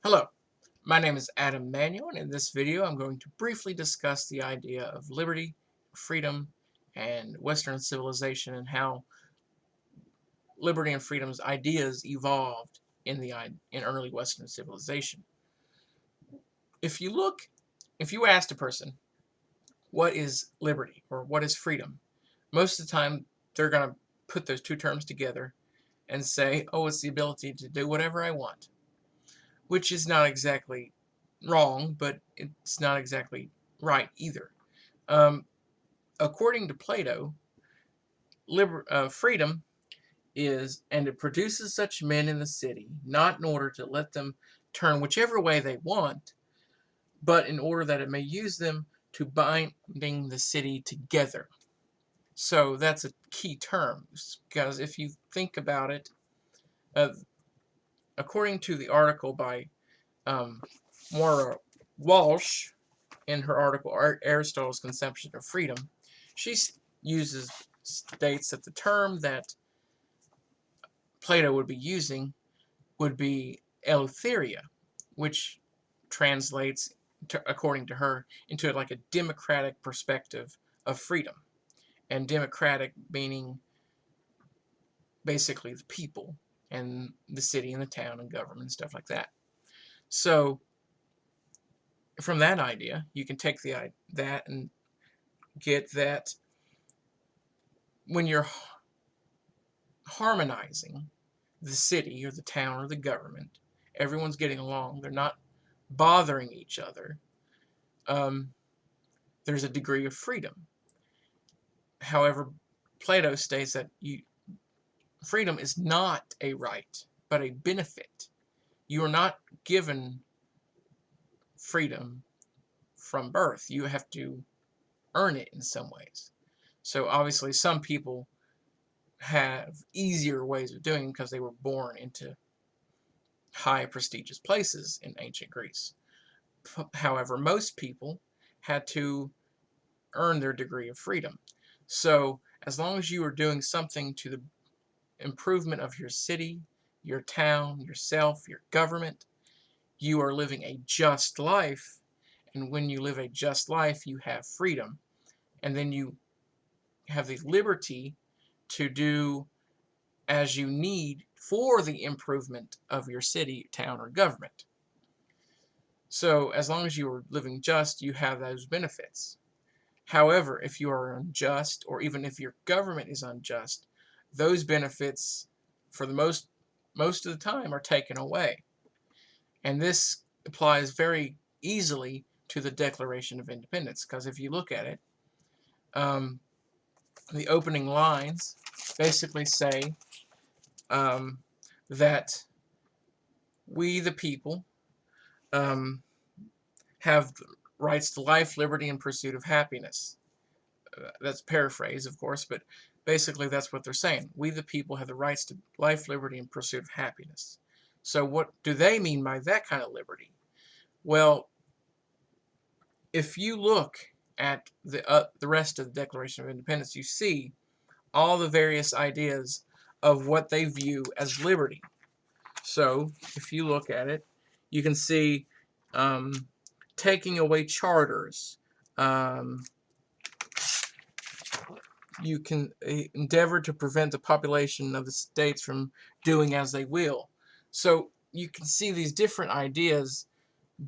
Hello, my name is Adam Manuel, and in this video I'm going to briefly discuss the idea of liberty, freedom, and Western civilization and how liberty and freedom's ideas evolved in early Western civilization. If you asked a person, what is liberty or what is freedom, most of the time they're going to put those two terms together and say, oh, it's the ability to do whatever I want, which is not exactly wrong, but it's not exactly right either. Um, According to Plato, freedom is, and it produces such men in the city, not in order to let them turn whichever way they want, but in order that it may use them to binding the city together. So that's a key term, because if you think about it, uh, according to the article by Moira Walsh, in her article Aristotle's Conception of Freedom, she states that the term that Plato would be using would be eleutheria, which translates, according to her, into like a democratic perspective of freedom. And democratic meaning basically the people and the city and the town and government and stuff like that. So from that idea, you can take that and get that when you're harmonizing the city or the town or the government, everyone's getting along, they're not bothering each other, there's a degree of freedom. However, Plato states that freedom is not a right, but a benefit. You are not given freedom from birth. You have to earn it in some ways. So obviously some people have easier ways of doing it because they were born into high prestigious places in ancient Greece. However, most people had to earn their degree of freedom. So as long as you are doing something to the improvement of your city, your town, yourself, your government, you are living a just life. And when you live a just life, you have freedom. And then you have the liberty to do as you need for the improvement of your city, town, or government. So as long as you are living just, you have those benefits. However, if you are unjust, or even if your government is unjust, those benefits, for the most of the time, are taken away. And this applies very easily to the Declaration of Independence, because if you look at it, the opening lines basically say that we, the people, have rights to life, liberty, and pursuit of happiness. That's paraphrase, of course, but basically that's what they're saying. We, the people, have the rights to life, liberty, and pursuit of happiness. So what do they mean by that kind of liberty? Well, if you look at the rest of the Declaration of Independence, you see all the various ideas of what they view as liberty. So if you look at it, you can see taking away charters. You can endeavor to prevent the population of the states from doing as they will. So you can see these different ideas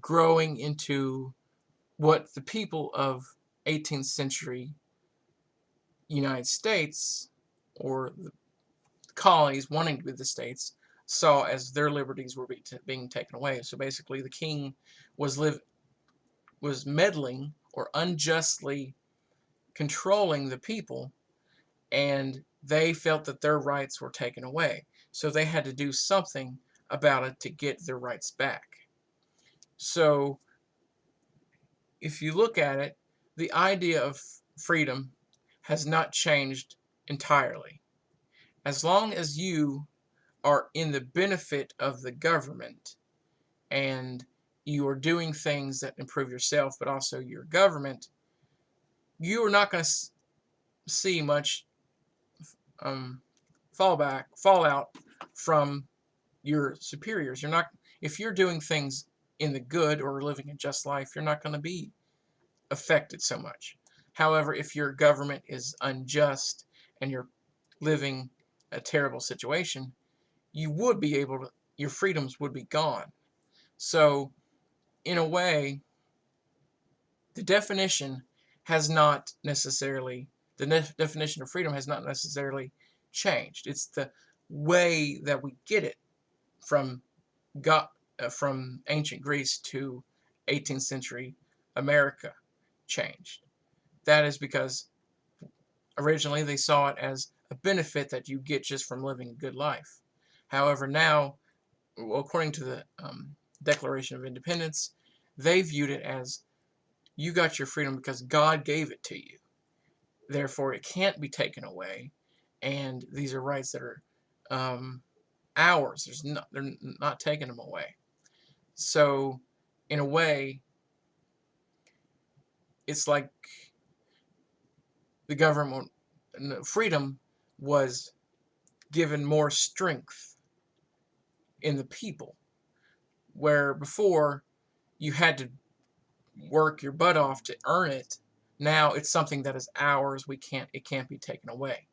growing into what the people of 18th century United States, or the colonies wanting to be the states, saw as their liberties were being taken away. So basically the king was meddling or unjustly controlling the people, and they felt that their rights were taken away. So they had to do something about it to get their rights back. So if you look at it, the idea of freedom has not changed entirely. As long as you are in the benefit of the government and you are doing things that improve yourself but also your government, you are not going to see much fallout from your superiors. You're not, If you're doing things in the good or living a just life, you're not going to be affected so much. However, if your government is unjust and you're living a terrible situation, you would be able to, your freedoms would be gone. So, in a way, the definition has not necessarily, the definition of freedom has not necessarily changed. It's the way that we get it from God, from ancient Greece to 18th century America changed. That is because originally they saw it as a benefit that you get just from living a good life. However, now, well, according to the Declaration of Independence, they viewed it as you got your freedom because God gave it to you. Therefore, it can't be taken away, and these are rights that are ours. They're not taking them away. So, in a way, it's like the government, freedom was given more strength in the people, where before you had to work your butt off to earn it. Now it's something that is ours. It can't be taken away.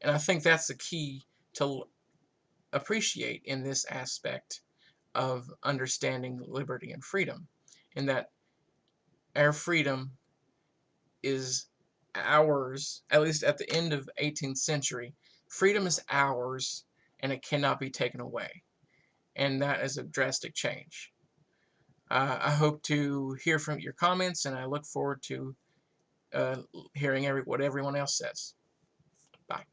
And I think that's the key to appreciate in this aspect of understanding liberty and freedom, in that our freedom is ours, at least at the end of 18th century. Freedom is ours, and it cannot be taken away. And that is a drastic change. I hope to hear from your comments, and I look forward to hearing what everyone else says. Bye.